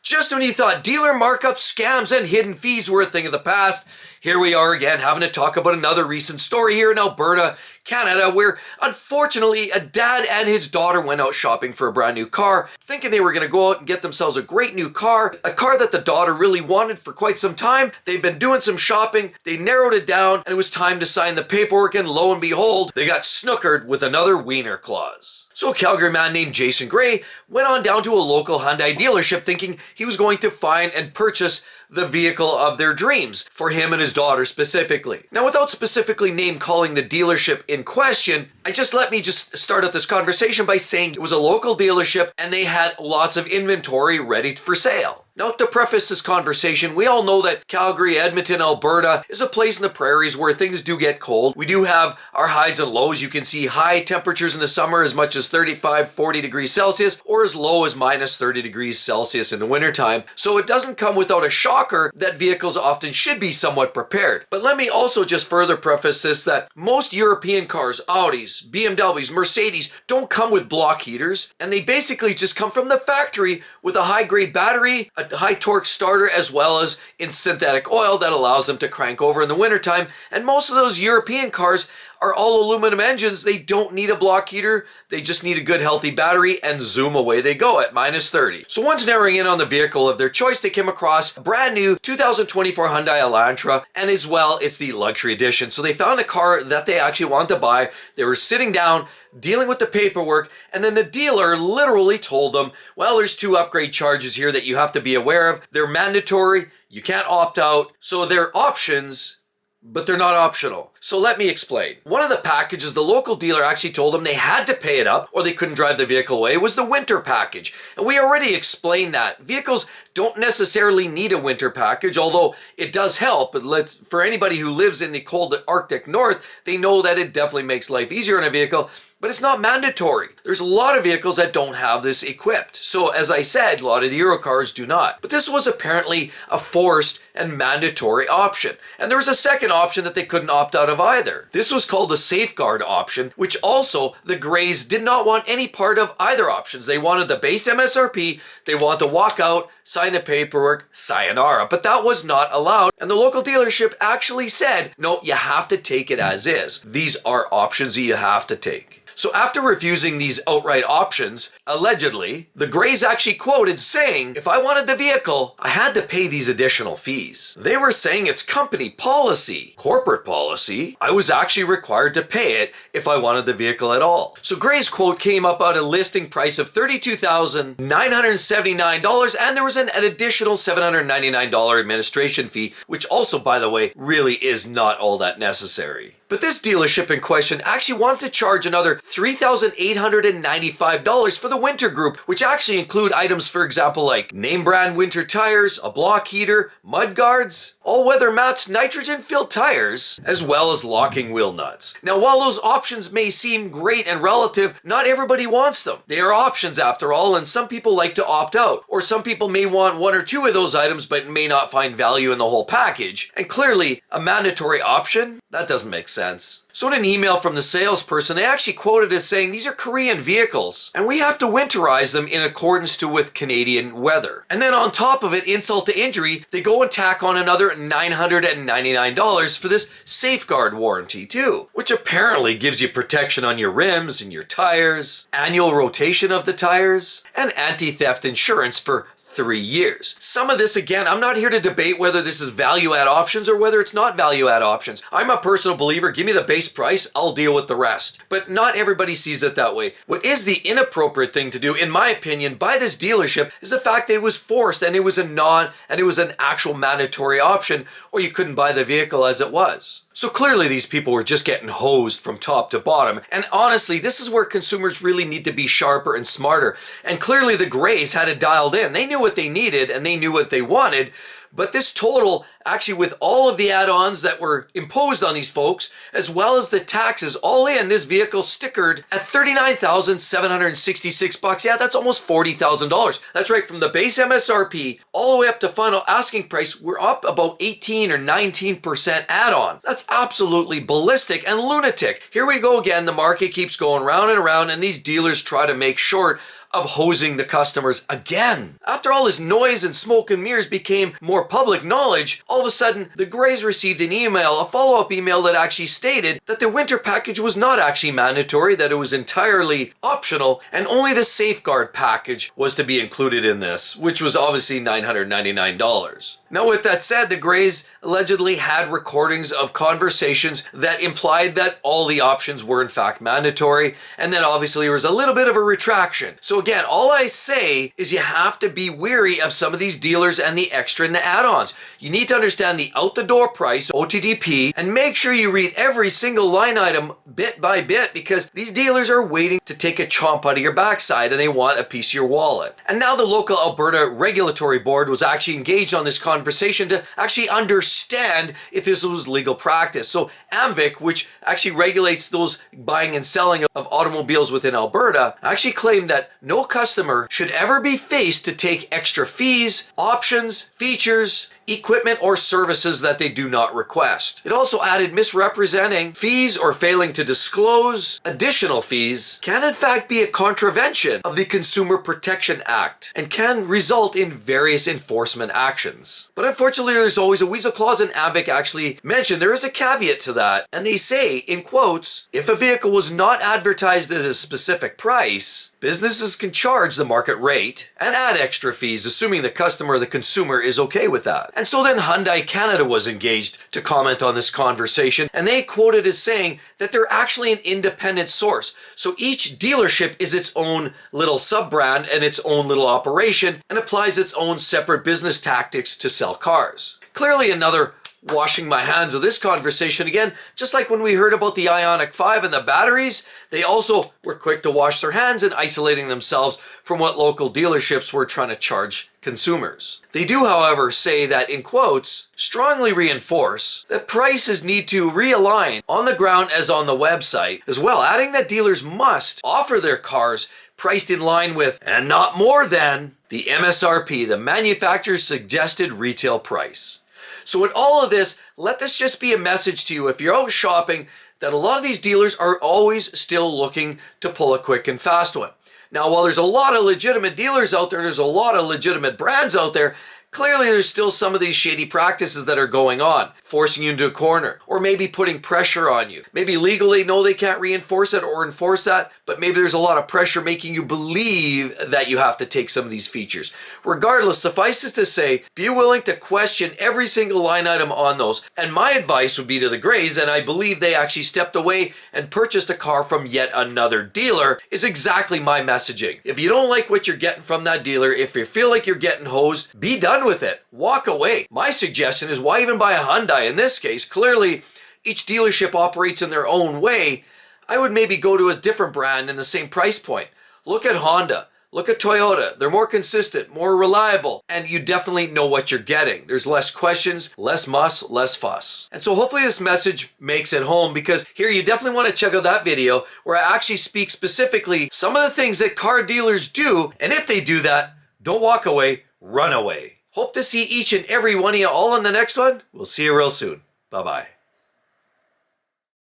Just when you thought dealer markups, scams, and hidden fees were a thing of the past, here we are again having to talk about another recent story here in Alberta, Canada, where unfortunately a dad and his daughter went out shopping for a brand new car, thinking they were going to go out and get themselves a great new car, a car that the daughter really wanted for quite some time. They'd been doing some shopping, they narrowed it down, and it was time to sign the paperwork, and lo and behold, they got snookered with another wiener clause. So a Calgary man named Jason Gray went on down to a local Hyundai dealership thinking he was going to find and purchase the vehicle of their dreams for him and his daughter specifically. Now, without specifically name calling the dealership in question, let me start out this conversation by saying it was a local dealership and they had lots of inventory ready for sale. Now, to preface this conversation, we all know that Calgary, Edmonton, Alberta is a place in the prairies where things do get cold. We do have our highs and lows. You can see high temperatures in the summer as much as 35, 40 degrees Celsius, or as low as minus 30 degrees Celsius in the wintertime. So it doesn't come without a shocker that vehicles often should be somewhat prepared. But let me also just further preface this that most European cars, Audis, BMWs, Mercedes, don't come with block heaters, and they basically just come from the factory with a high-grade battery, a high torque starter, as well as in synthetic oil that allows them to crank over in the wintertime. And most of those European cars are all aluminum engines. They don't need a block heater. They just need a good healthy battery, and zoom, away they go at minus 30. So once narrowing in on the vehicle of their choice, they came across a brand new 2024 Hyundai Elantra, and as well, it's the luxury edition. So they found a car that they actually wanted to buy. They were sitting down, dealing with the paperwork, and then the dealer literally told them, well, there's 2 upgrade charges here that you have to be aware of. They're mandatory. You can't opt out. So they're options, but they're not optional. So let me explain. One of the packages, the local dealer actually told them they had to pay it up or they couldn't drive the vehicle away, was the winter package. And we already explained that. Vehicles don't necessarily need a winter package, although it does help. But for anybody who lives in the cold Arctic North, they know that it definitely makes life easier in a vehicle. But it's not mandatory. There's a lot of vehicles that don't have this equipped. So as I said, a lot of the Euro cars do not. But this was apparently a forced and mandatory option. And there was a second option that they couldn't opt out of either. This was called the safeguard option, which also the Grays did not want any part of either options. They wanted the base MSRP, they wanted to walk out, sign the paperwork, sayonara. But that was not allowed. And the local dealership actually said, no, you have to take it as is. These are options that you have to take. So after refusing these outright options, allegedly, the Grays actually quoted saying, if I wanted the vehicle, I had to pay these additional fees. They were saying it's company policy, corporate policy. I was actually required to pay it if I wanted the vehicle at all. So Gray's quote came up at a listing price of $32,979, and there was an additional $799 administration fee, which also, by the way, really is not all that necessary. But this dealership in question actually wanted to charge another $3,895 for the winter group, which actually include items, for example, like name brand winter tires, a block heater, mud guards, all-weather mats, nitrogen-filled tires, as well as locking wheel nuts. Now, while those options may seem great and relative, not everybody wants them. They are options after all, and some people like to opt out, or some people may want 1 or 2 of those items but may not find value in the whole package. And clearly, a mandatory option, that doesn't make sense. So in an email from the salesperson, they actually quoted as saying, these are Korean vehicles, and we have to winterize them in accordance with Canadian weather. And then on top of it, insult to injury, they go and tack on another $999 for this safeguard warranty too, which apparently gives you protection on your rims and your tires, annual rotation of the tires, and anti-theft insurance for 3 years. Some of this, again, I'm not here to debate whether this is value-add options or whether it's not value-add options. I'm a personal believer, give me the base price, I'll deal with the rest. But not everybody sees it that way. What is the inappropriate thing to do, in my opinion, by this dealership is the fact that it was forced and it was an actual mandatory option, or you couldn't buy the vehicle as it was. So clearly these people were just getting hosed from top to bottom. And honestly, this is where consumers really need to be sharper and smarter. And clearly the Grays had it dialed in. They knew what they needed and they knew what they wanted. But this total, actually with all of the add-ons that were imposed on these folks, as well as the taxes, all in, this vehicle stickered at $39,766. Yeah, that's almost $40,000. That's right, from the base MSRP all the way up to final asking price, we're up about 18 or 19% add-on. That's absolutely ballistic and lunatic. Here we go again, the market keeps going round and around, and these dealers try to make short of hosing the customers again. After all this noise and smoke and mirrors became more public knowledge, all of a sudden the Greys received an email, a follow-up email that actually stated that the winter package was not actually mandatory, that it was entirely optional, and only the safeguard package was to be included in this, which was obviously $999. Now with that said, the Greys allegedly had recordings of conversations that implied that all the options were in fact mandatory, and then obviously there was a little bit of a retraction. So again, all I say is you have to be wary of some of these dealers and the extra and the add-ons. You need to understand the out-the-door price, OTDP, and make sure you read every single line item bit by bit, because these dealers are waiting to take a chomp out of your backside and they want a piece of your wallet. And now the local Alberta Regulatory Board was actually engaged on this conversation to actually understand if this was legal practice. So AMVIC, which actually regulates those buying and selling of automobiles within Alberta, actually claimed that no customer should ever be faced to take extra fees, options, features, equipment, or services that they do not request. It also added misrepresenting fees or failing to disclose additional fees can in fact be a contravention of the Consumer Protection Act and can result in various enforcement actions. But unfortunately, there's always a weasel clause, and AMVIC actually mentioned there is a caveat to that, and they say, in quotes, if a vehicle was not advertised at a specific price, businesses can charge the market rate and add extra fees, assuming the customer or the consumer is okay with that. And so then Hyundai Canada was engaged to comment on this conversation, and they quoted as saying that they're actually an independent source. So each dealership is its own little sub-brand and its own little operation and applies its own separate business tactics to sell cars. Clearly another washing my hands of this conversation again, just like when we heard about the Ioniq 5 and the batteries, they also were quick to wash their hands in isolating themselves from what local dealerships were trying to charge consumers. They do, however, say that, in quotes, strongly reinforce that prices need to realign on the ground as on the website, as well, adding that dealers must offer their cars priced in line with, and not more than, the MSRP, the manufacturer's suggested retail price. So in all of this, let this just be a message to you if you're out shopping that a lot of these dealers are always still looking to pull a quick and fast one. Now, while there's a lot of legitimate dealers out there, there's a lot of legitimate brands out there, clearly there's still some of these shady practices that are going on, forcing you into a corner, or maybe putting pressure on you. Maybe legally, no, they can't reinforce it or enforce that, but maybe there's a lot of pressure making you believe that you have to take some of these features. Regardless, suffice it to say, be willing to question every single line item on those. And my advice would be to the Greys, and I believe they actually stepped away and purchased a car from yet another dealer, is exactly my messaging. If you don't like what you're getting from that dealer, if you feel like you're getting hosed, be done with it. Walk away. My suggestion is, why even buy a Hyundai? In this case, clearly each dealership operates in their own way. I would maybe go to a different brand in the same price point. Look at Honda. Look at Toyota. They're more consistent, more reliable, and you definitely know what you're getting. There's less questions, less muss, less fuss. And so hopefully this message makes it home, because here you definitely want to check out that video where I actually speak specifically some of the things that car dealers do, and if they do that, don't walk away, run away. Hope to see each and every one of you all in the next one. We'll see you real soon. Bye-bye.